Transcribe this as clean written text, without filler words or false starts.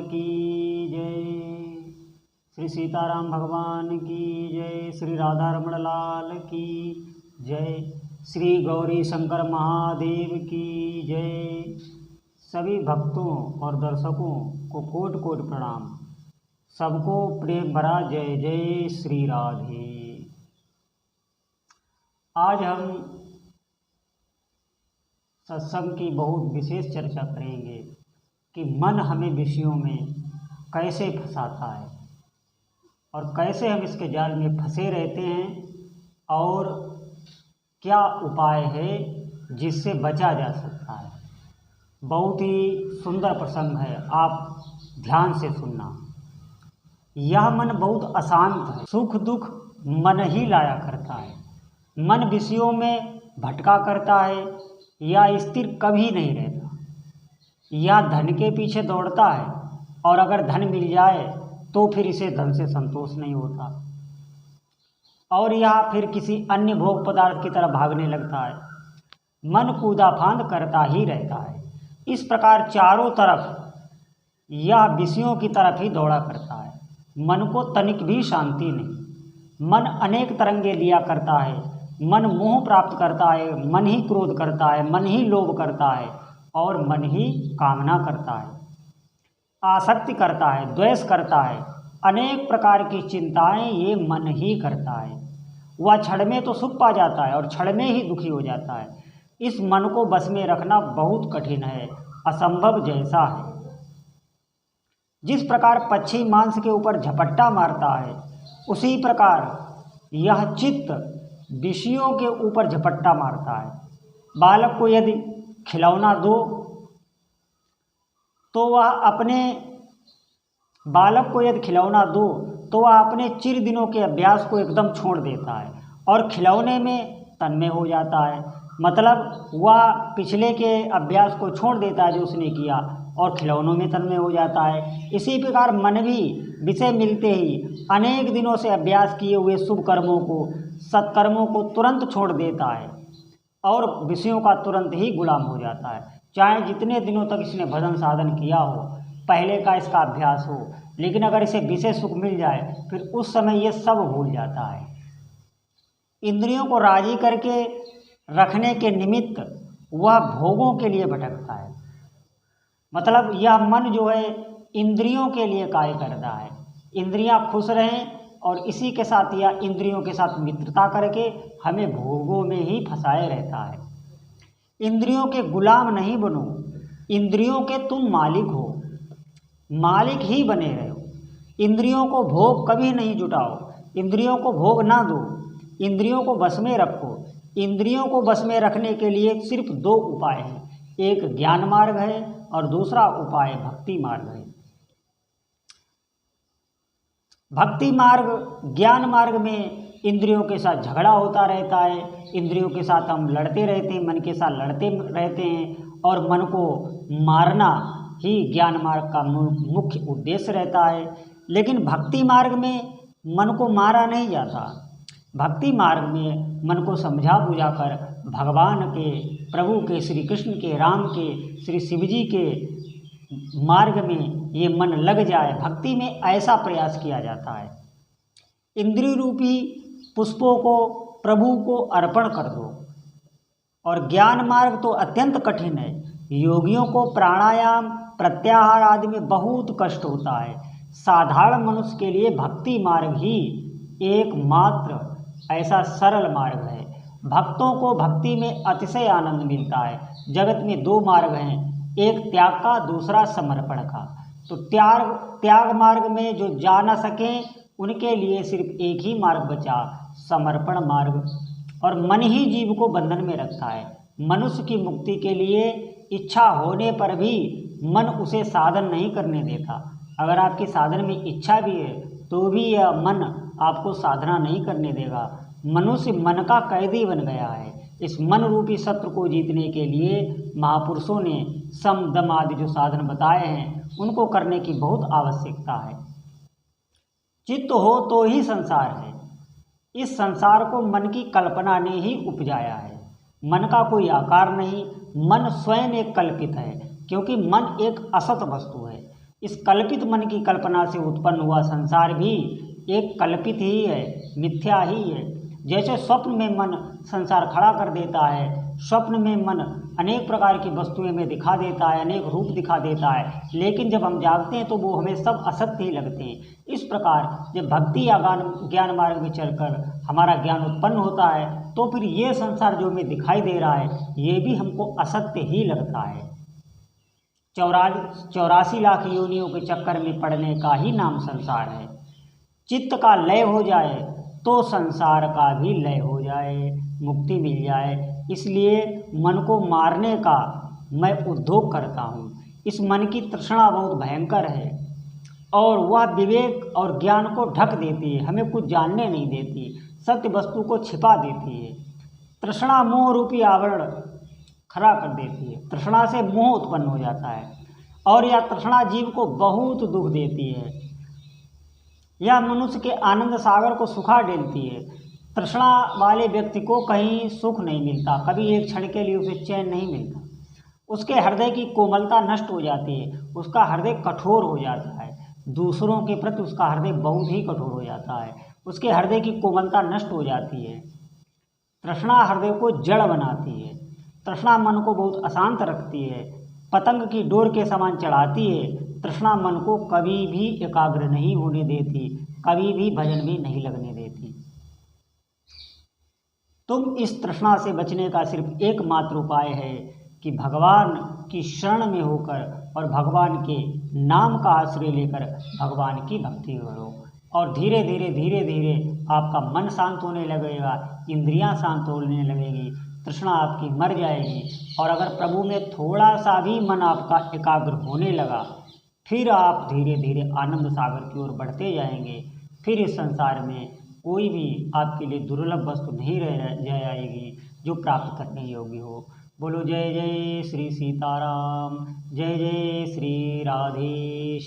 की जय। श्री सीताराम भगवान की जय। श्री राधा रमण लाल की जय। श्री गौरी शंकर महादेव की जय। सभी भक्तों और दर्शकों को कोटि कोटि प्रणाम। सबको प्रेम भरा जय जय श्री राधे। आज हम सत्संग की बहुत विशेष चर्चा करेंगे कि मन हमें विषयों में कैसे फंसाता है और कैसे हम इसके जाल में फंसे रहते हैं और क्या उपाय है जिससे बचा जा सकता है। बहुत ही सुंदर प्रसंग है, आप ध्यान से सुनना। यह मन बहुत अशांत है, सुख दुख मन ही लाया करता है। मन विषयों में भटका करता है या स्थिर कभी नहीं रहता, या धन के पीछे दौड़ता है और अगर धन मिल जाए तो फिर इसे धन से संतोष नहीं होता और या फिर किसी अन्य भोग पदार्थ की तरफ भागने लगता है। मन कूदाफांद करता ही रहता है। इस प्रकार चारों तरफ यह विषयों की तरफ ही दौड़ा करता है। मन को तनिक भी शांति नहीं। मन अनेक तरंगे लिया करता है। मन मोह प्राप्त करता है, मन ही क्रोध करता है, मन ही लोभ करता है और मन ही कामना करता है, आसक्ति करता है, द्वेष करता है। अनेक प्रकार की चिंताएं ये मन ही करता है। वह क्षण में तो सुख पा जाता है और क्षण में ही दुखी हो जाता है। इस मन को बस में रखना बहुत कठिन है, असंभव जैसा है। जिस प्रकार पक्षी मांस के ऊपर झपट्टा मारता है, उसी प्रकार यह चित्त विषयों के ऊपर झपट्टा मारता है। बालक को यदि खिलौना दो तो वह अपने चिर दिनों के अभ्यास को एकदम छोड़ देता है और खिलौने में तन्मय हो जाता है। मतलब वह पिछले के अभ्यास को छोड़ देता है जो उसने किया और खिलौनों में तन्मय हो जाता है। इसी प्रकार मन भी विषय मिलते ही अनेक दिनों से अभ्यास किए हुए शुभ कर्मों को, सत्कर्मों को तुरंत छोड़ देता है और विषयों का तुरंत ही गुलाम हो जाता है। चाहे जितने दिनों तक इसने भजन साधन किया हो, पहले का इसका अभ्यास हो, लेकिन अगर इसे विषय सुख मिल जाए फिर उस समय ये सब भूल जाता है। इंद्रियों को राजी करके रखने के निमित्त वह भोगों के लिए भटकता है। मतलब यह मन जो है इंद्रियों के लिए कार्य करता है। इंद्रियां खुश रहें और इसी के साथ या इंद्रियों के साथ मित्रता करके हमें भोगों में ही फंसाए रहता है। इंद्रियों के गुलाम नहीं बनो, इंद्रियों के तुम मालिक हो, मालिक ही बने रहो। इंद्रियों को भोग कभी नहीं जुटाओ, इंद्रियों को भोग ना दो, इंद्रियों को बस में रखो। इंद्रियों को बस में रखने के लिए सिर्फ दो उपाय हैं, एक ज्ञान मार्ग है और दूसरा उपाय भक्ति मार्ग है। भक्ति मार्ग, ज्ञान मार्ग में इंद्रियों के साथ झगड़ा होता रहता है, इंद्रियों के साथ हम लड़ते रहते हैं, मन के साथ लड़ते रहते हैं और मन को मारना ही ज्ञान मार्ग का मुख्य उद्देश्य रहता है। लेकिन भक्ति मार्ग में मन को मारा नहीं जाता। भक्ति मार्ग में मन को समझा बुझा कर भगवान के, प्रभु के, श्री कृष्ण के, राम के, श्री शिव जी के मार्ग में ये मन लग जाए, भक्ति में ऐसा प्रयास किया जाता है। इंद्रिय रूपी पुष्पों को प्रभु को अर्पण कर दो। और ज्ञान मार्ग तो अत्यंत कठिन है। योगियों को प्राणायाम, प्रत्याहार आदि में बहुत कष्ट होता है। साधारण मनुष्य के लिए भक्ति मार्ग ही एकमात्र ऐसा सरल मार्ग है। भक्तों को भक्ति में अतिशय आनंद मिलता है। जगत में दो मार्ग हैं, एक त्याग का, दूसरा समर्पण का। तो त्याग मार्ग में जो जा न सकें उनके लिए सिर्फ एक ही मार्ग बचा, समर्पण मार्ग। और मन ही जीव को बंधन में रखता है। मनुष्य की मुक्ति के लिए इच्छा होने पर भी मन उसे साधन नहीं करने देता। अगर आपकी साधन में इच्छा भी है तो भी यह मन आपको साधना नहीं करने देगा। मनुष्य मन का कैदी बन गया है। इस मन रूपी शत्रु को जीतने के लिए महापुरुषों ने सम दम आदि जो साधन बताए हैं उनको करने की बहुत आवश्यकता है। चित्त हो तो ही संसार है। इस संसार को मन की कल्पना ने ही उपजाया है। मन का कोई आकार नहीं, मन स्वयं एक कल्पित है, क्योंकि मन एक असत वस्तु है। इस कल्पित मन की कल्पना से उत्पन्न हुआ संसार भी एक कल्पित ही है, मिथ्या ही है। जैसे स्वप्न में मन संसार खड़ा कर देता है, स्वप्न में मन अनेक प्रकार की वस्तुएं में दिखा देता है, अनेक रूप दिखा देता है, लेकिन जब हम जागते हैं तो वो हमें सब असत्य ही लगते हैं। इस प्रकार जब भक्ति या ज्ञान मार्ग में चलकर हमारा ज्ञान उत्पन्न होता है तो फिर ये संसार जो हमें दिखाई दे रहा है ये भी हमको असत्य ही लगता है। 84 लाख योनियों के चक्कर में पड़ने का ही नाम संसार है। चित्त का लय हो जाए तो संसार का भी लय हो जाए, मुक्ति मिल जाए। इसलिए मन को मारने का मैं उद्योग करता हूँ। इस मन की तृष्णा बहुत भयंकर है और वह विवेक और ज्ञान को ढक देती है, हमें कुछ जानने नहीं देती, सत्य वस्तु को छिपा देती है। तृष्णा मोह रूपी आवरण खड़ा कर देती है। तृष्णा से मोह उत्पन्न हो जाता है और यह तृष्णा जीव को बहुत दुख देती है। यह मनुष्य के आनंद सागर को सुखा देती है। तृष्णा वाले व्यक्ति को कहीं सुख नहीं मिलता, कभी एक क्षण के लिए उसे चैन नहीं मिलता। उसके हृदय की कोमलता नष्ट हो जाती है, उसका हृदय कठोर हो जाता है, दूसरों के प्रति उसका हृदय बहुत ही कठोर हो जाता है, उसके हृदय की कोमलता नष्ट हो जाती है। तृष्णा हृदय को जड़ बनाती है। तृष्णा मन को बहुत अशांत रखती है, पतंग की डोर के समान चढ़ाती है। तृष्णा मन को कभी भी एकाग्र नहीं होने देती, कभी भी भजन में नहीं लगने देती। तुम इस तृष्णा से बचने का सिर्फ एकमात्र उपाय है कि भगवान की शरण में होकर और भगवान के नाम का आश्रय लेकर भगवान की भक्ति करो और धीरे धीरे आपका मन शांत होने लगेगा, इंद्रियां शांत होने लगेगी, तृष्णा आपकी मर जाएगी। और अगर प्रभु में थोड़ा सा भी मन आपका एकाग्र होने लगा फिर आप धीरे धीरे आनंद सागर की ओर बढ़ते जाएंगे। फिर इस संसार में कोई भी आपके लिए दुर्लभ वस्तु नहीं रह जाएगी जो प्राप्त करने योग्य हो। बोलो जय जय श्री सीताराम, जय जय श्री राधेश।